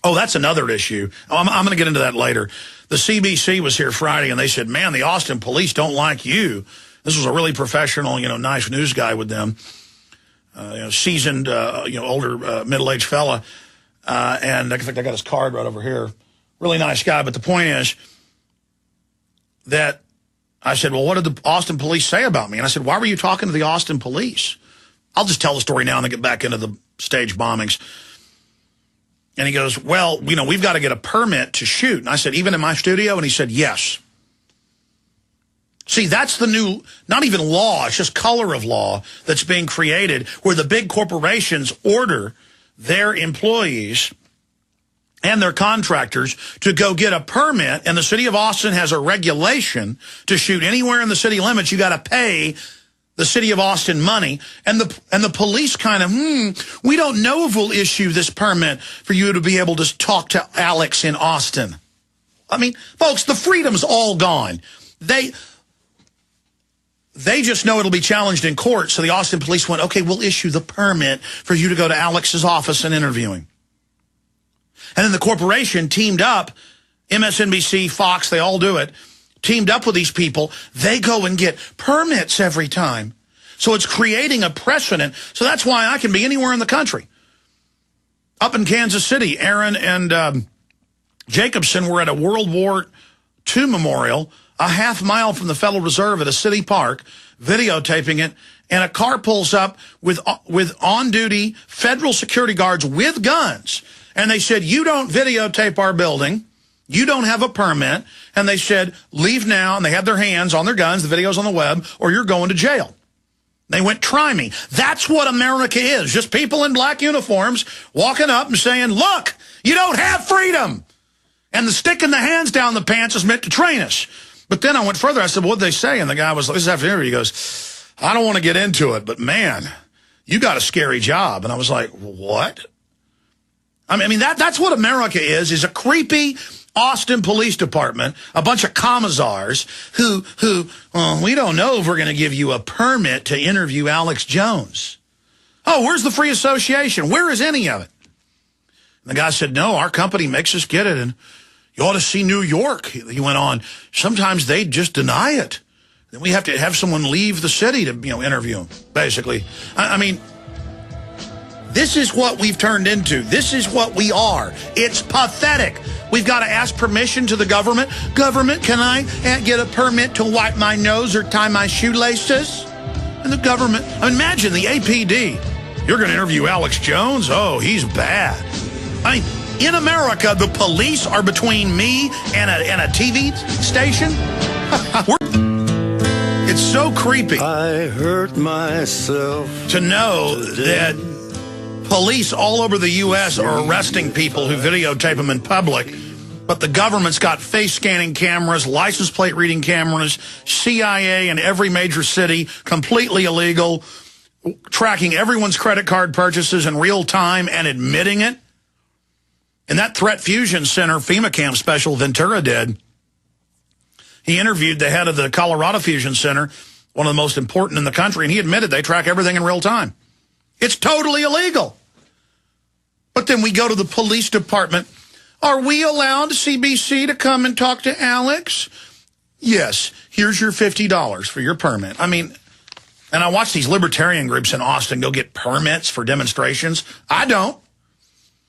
Oh, that's another issue. I'm going to get into that later. The CBC was here Friday, and they said, man, the Austin police don't like you. This was a really professional, nice news guy with them, seasoned, older, middle-aged fella. And I think I got his card right over here. Really nice guy. But the point is that I said, well, what did the Austin police say about me? And I said, why were you talking to the Austin police? I'll just tell the story now and then get back into the stage bombings. And he goes, well, we've got to get a permit to shoot. And I said, even in my studio? And he said, yes. See, that's the new, not even law, it's just color of law that's being created where the big corporations order their employees and their contractors to go get a permit. And the city of Austin has a regulation to shoot anywhere in the city limits. You got to pay the city of Austin money. And the police kind of, we don't know if we'll issue this permit for you to be able to talk to Alex in Austin. I mean, folks, the freedom's all gone. They just know it'll be challenged in court. So the Austin police went, okay, we'll issue the permit for you to go to Alex's office and interview him. And then the corporation teamed up, MSNBC, Fox, they all do it, teamed up with these people. They go and get permits every time. So it's creating a precedent. So that's why I can be anywhere in the country. Up in Kansas City, Aaron and Jacobson were at a World War II memorial a half mile from the Federal Reserve at a city park, videotaping it, and a car pulls up with on-duty federal security guards with guns. And they said, you don't videotape our building. You don't have a permit. And they said, leave now. And they had their hands on their guns, the video's on the web, or you're going to jail. They went, try me. That's what America is. Just people in black uniforms walking up and saying, look, you don't have freedom. And the sticking the hands down the pants is meant to train us. But then I went further. I said, what'd they say? And the guy was like, this is after the interview. He goes, I don't want to get into it, but man, you got a scary job. And I was like, what? I mean, that's what America is a creepy Austin Police Department, a bunch of commissars who we don't know if we're going to give you a permit to interview Alex Jones. Oh, where's the free association? Where is any of it? And the guy said, no, our company makes us get it. And you ought to see New York, he went on. Sometimes they just deny it. Then we have to have someone leave the city to, interview him, basically. I mean, this is what we've turned into. This is what we are. It's pathetic. We've got to ask permission to the government. Government, can I get a permit to wipe my nose or tie my shoelaces? And the government, imagine the APD. You're going to interview Alex Jones? Oh, he's bad. I mean, in America, the police are between me and a TV station. It's so creepy. I hurt myself to know that police all over the U.S. are arresting people who videotape them in public, but the government's got face scanning cameras, license plate reading cameras, CIA in every major city, completely illegal, tracking everyone's credit card purchases in real time and admitting it. In that Threat Fusion Center FEMA camp special Ventura did, he interviewed the head of the Colorado Fusion Center, one of the most important in the country, and he admitted they track everything in real time. It's totally illegal. But then we go to the police department. Are we allowed CBC to come and talk to Alex? Yes. Here's your $50 for your permit. I mean, and I watch these libertarian groups in Austin go get permits for demonstrations. I don't.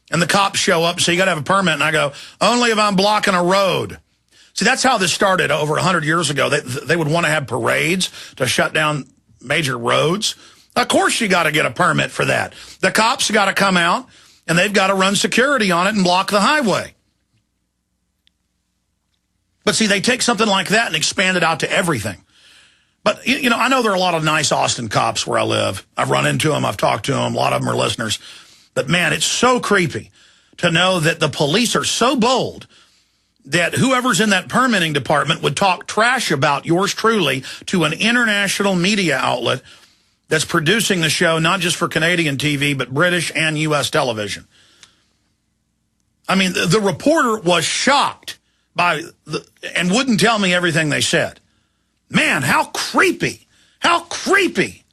And the cops show up and say, you got to have a permit. And I go, only if I'm blocking a road. See, that's how this started over 100 years ago. They would want to have parades to shut down major roads. Of course you got to get a permit for that. The cops got to come out, and they've got to run security on it and block the highway. But see, they take something like that and expand it out to everything. But, I know there are a lot of nice Austin cops where I live. I've run into them. I've talked to them. A lot of them are listeners. But, man, it's so creepy to know that the police are so bold that whoever's in that permitting department would talk trash about yours truly to an international media outlet that's producing the show, not just for Canadian TV, but British and U.S. television. I mean, the reporter was shocked and wouldn't tell me everything they said. Man, how creepy. How creepy.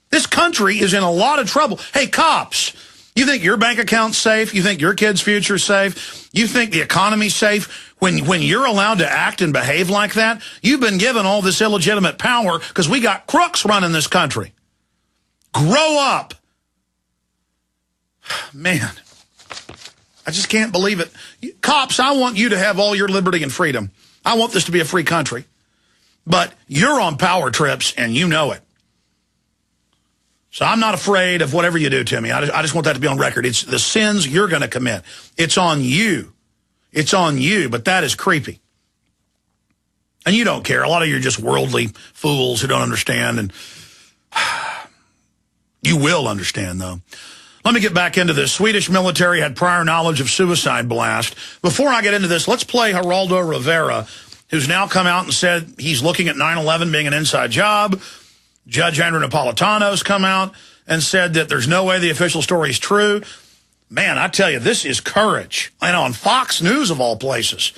This country is in a lot of trouble. Hey, cops, You think your bank account's safe? You think your kid's future's safe? You think the economy's safe? When you're allowed to act and behave like that, you've been given all this illegitimate power because we got crooks running this country. Grow up. Man, I just can't believe it. Cops, I want you to have all your liberty and freedom. I want this to be a free country. But you're on power trips, and you know it. So I'm not afraid of whatever you do to me. I just want that to be on record. It's the sins you're going to commit. It's on you. It's on you, but that is creepy. And you don't care. A lot of you are just worldly fools who don't understand, and you will understand, though. Let me get back into this. Swedish military had prior knowledge of suicide blast. Before I get into this, let's play Geraldo Rivera, who's now come out and said he's looking at 9/11 being an inside job. Judge Andrew Napolitano's come out and said that there's no way the official story is true. Man, I tell you, this is courage. And on Fox News, of all places.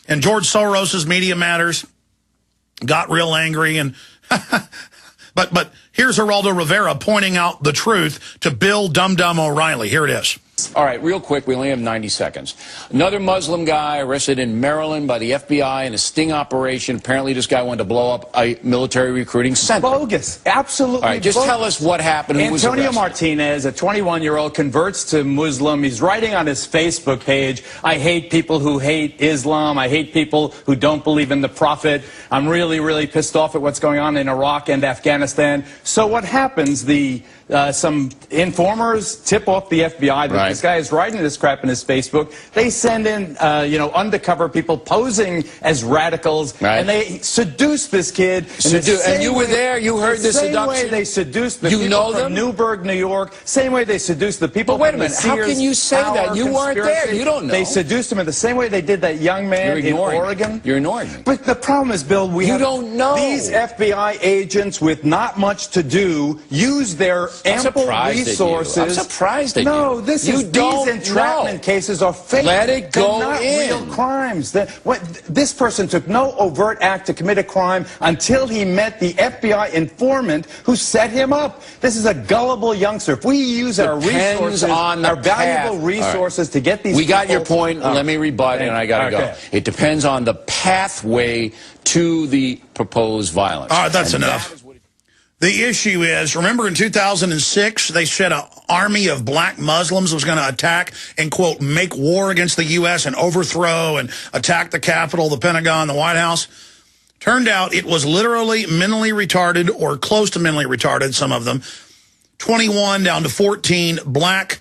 And George Soros's Media Matters got real angry. And but here's Geraldo Rivera pointing out the truth to Bill Dum Dum O'Reilly. Here it is. All right, real quick, we only have 90 seconds. Another Muslim guy arrested in Maryland by the FBI in a sting operation. Apparently this guy wanted to blow up a military recruiting center. Bogus. Absolutely All right, just bogus. tell us what happened. Who was Antonio arrested? Martinez, a 21-year-old, converts to Muslim. He's writing on his Facebook page, I hate people who hate Islam. I hate people who don't believe in the Prophet. I'm really, really pissed off at what's going on in Iraq and Afghanistan. So what happens? Some informers tip off the FBI that this guy is writing this crap in his Facebook. They send in, undercover people posing as radicals, and they seduce this kid. And you were there. You heard the seduction. Same way they seduced the people from Newburgh, New York. Same way they seduced the people. But wait a from minute. the How can you say that? You weren't there. You don't know. They seduced him in the same way they did that young man in Oregon. You're ignoring me. But the problem is, Bill, you don't know. These FBI agents with not much to do use their ample resources. I'm surprised at you. No, these entrapment cases are fake. Let it go They're not in. real crimes. This person took no overt act to commit a crime until he met the FBI informant who set him up. This is a gullible youngster. If we use our resources, our valuable resources to get these We got your point. Let me rebut, and I got to go. It depends on the pathway to the proposed violence. All right, that's enough. The issue is, remember in 2006, they said an army of black Muslims was going to attack and, quote, make war against the U.S. and overthrow and attack the Capitol, the Pentagon, the White House. Turned out it was literally mentally retarded or close to mentally retarded, some of them. 21 down to 14 black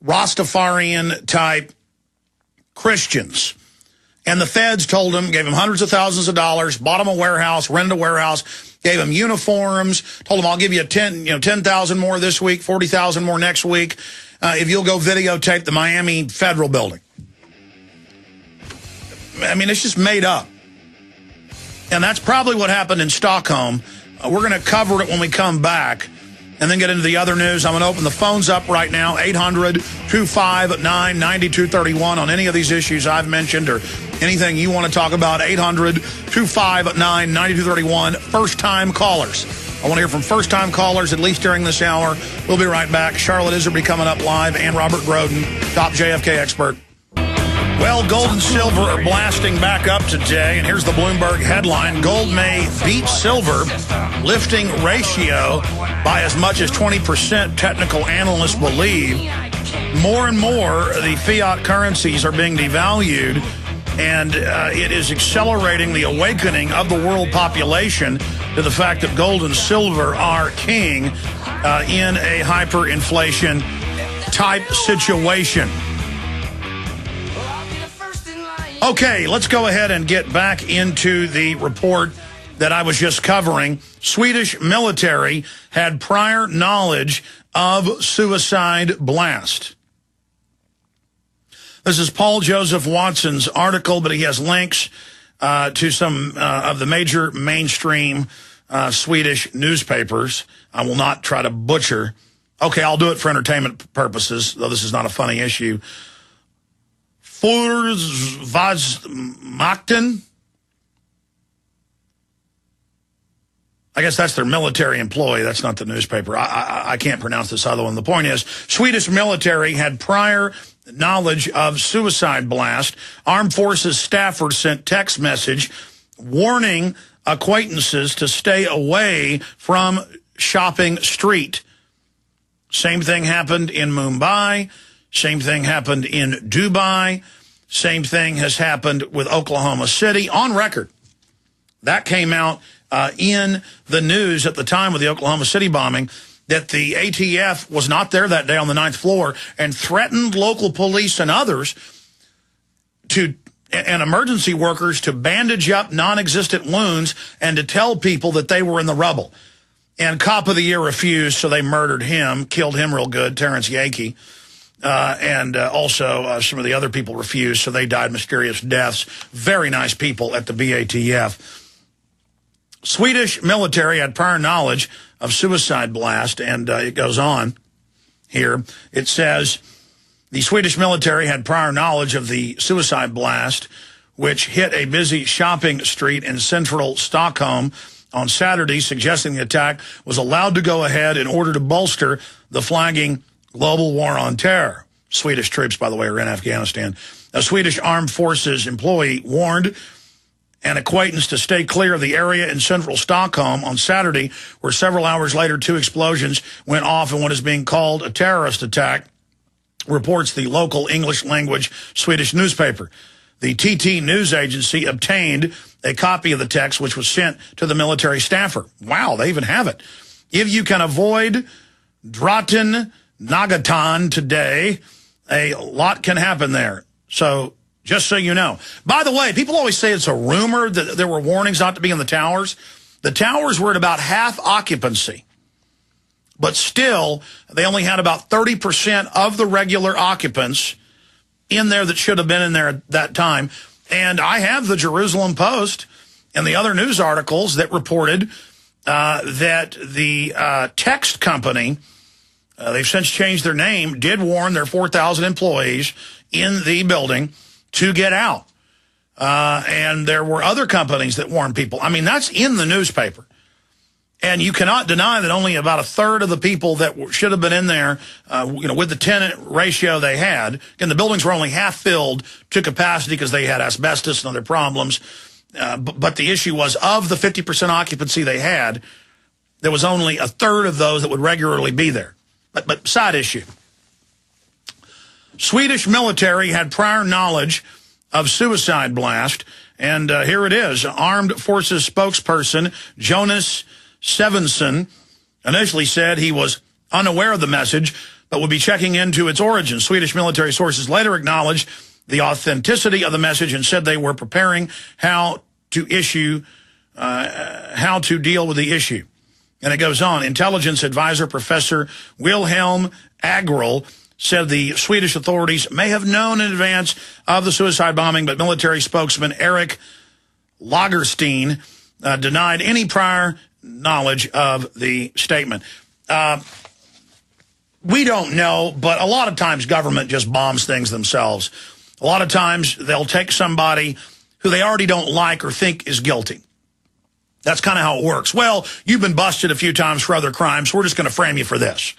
Rastafarian-type Christians. And the feds told them, gave them hundreds of thousands of dollars, bought them a warehouse, rented a warehouse, gave them uniforms, told them I'll give you 10,000 more this week, 40,000 more next week, if you'll go videotape the Miami Federal Building. I mean, it's just made up. And that's probably what happened in Stockholm. We're going to cover it when we come back and then get into the other news. I'm going to open the phones up right now, 800-259-9231 on any of these issues I've mentioned or anything you want to talk about, 800-259-9231. First-time callers. I want to hear from first-time callers, at least during this hour. We'll be right back. Charlotte Iserbyt coming up live, and Robert Groden, top JFK expert. Well, gold and silver are blasting back up today, and here's the Bloomberg headline. Gold may beat silver, lifting ratio by as much as 20%, technical analysts believe. More and more, the fiat currencies are being devalued, and it is accelerating the awakening of the world population to the fact that gold and silver are king in a hyperinflation type situation. Okay, let's go ahead and get back into the report that I was just covering. Swedish military had prior knowledge of suicide blast. This is Paul Joseph Watson's article, but he has links to some of the major mainstream Swedish newspapers. I will not try to butcher. Okay, I'll do it for entertainment purposes, though this is not a funny issue. Försvarsmakten. I guess that's their military employee. That's not the newspaper. I can't pronounce this other one. The point is, Swedish military had prior knowledge of suicide blast. Armed Forces staffer sent text message warning acquaintances to stay away from shopping street. Same thing happened in Mumbai. Same thing happened in Dubai. Same thing has happened with Oklahoma City on record. That came out in the news at the time of the Oklahoma City bombing, that the ATF was not there that day on the 9th floor and threatened local police and others and emergency workers to bandage up non-existent wounds and to tell people that they were in the rubble. And Cop of the Year refused, so they murdered him, killed him real good, Terrence Yakey. And also some of the other people refused, so they died mysterious deaths. Very nice people at the BATF. Swedish military had prior knowledge of suicide blast, and it goes on here. It says the Swedish military had prior knowledge of the suicide blast, which hit a busy shopping street in central Stockholm on Saturday, suggesting the attack was allowed to go ahead in order to bolster the flagging global war on terror. Swedish troops, by the way, are in Afghanistan. A Swedish Armed Forces employee warned an acquaintance to stay clear of the area in central Stockholm on Saturday, where several hours later 2 explosions went off in what is being called a terrorist attack, reports the local English-language Swedish newspaper. The TT news agency obtained a copy of the text, which was sent to the military staffer. Wow, they even have it. If you can avoid Drottning Nagatan today, a lot can happen there. So just so you know. By the way, people always say it's a rumor that there were warnings not to be in the towers. The towers were at about half occupancy. But still, they only had about 30% of the regular occupants in there that should have been in there at that time. And I have the Jerusalem Post and the other news articles that reported that the text company, they've since changed their name, did warn their 4,000 employees in the building to get out. And there were other companies that warned people. I mean, that's in the newspaper. And you cannot deny that only about a third of the people that should have been in there, with the tenant ratio they had, and the buildings were only half filled to capacity because they had asbestos and other problems. But the issue was, of the 50% occupancy they had, there was only a third of those that would regularly be there. But side issue. Swedish military had prior knowledge of suicide blast, and here it is. Armed Forces spokesperson Jonas Svensson initially said he was unaware of the message, but would be checking into its origin. Swedish military sources later acknowledged the authenticity of the message and said they were preparing how to deal with the issue. And it goes on. Intelligence advisor Professor Wilhelm Agrell said the Swedish authorities may have known in advance of the suicide bombing, but military spokesman Eric Lagerstein denied any prior knowledge of the statement. We don't know, but a lot of times government just bombs things themselves. A lot of times they'll take somebody who they already don't like or think is guilty. That's kind of how it works. Well, you've been busted a few times for other crimes, so we're just going to frame you for this.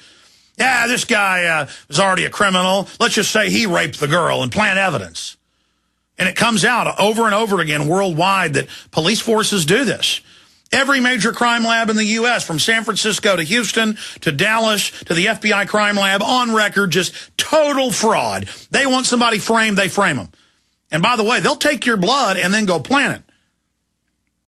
Yeah, this guy is already a criminal. Let's just say he raped the girl and plant evidence. And it comes out over and over again worldwide that police forces do this. Every major crime lab in the U.S., from San Francisco to Houston to Dallas to the FBI crime lab, on record, just total fraud. They want somebody framed, they frame them. And by the way, they'll take your blood and then go plant it.